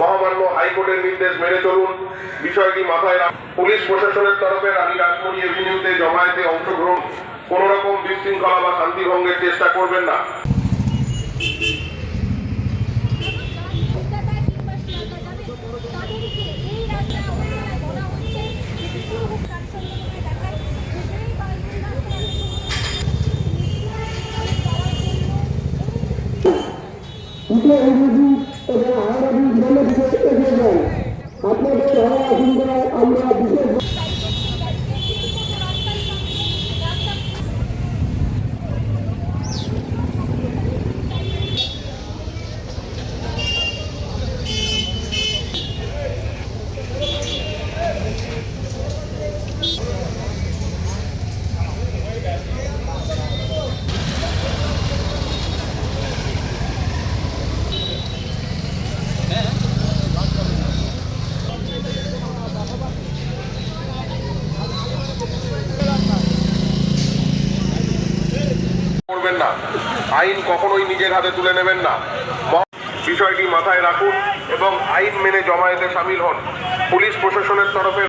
মহামান্য হাইকোর্টের নির্দেশ মেনে চলুন। বিষয়টি মাথায় রাখুন। পুলিশ প্রশাসনের তরফে রানী রাসমণি এভিনিউতে জমায়েতে অংশগ্রহণ, কোন রকম বিশৃঙ্খলা বা শান্তি ভঙ্গের চেষ্টা করবেন না। আপনাদের আমরা বিশেষ করবেন না। আইন কখনোই নিজের হাতে তুলে নেবেন না। বিষয়টি মাথায় রাখুন এবং আইন মেনে জমায়েতে সামিল হন। পুলিশ প্রশাসনের তরফে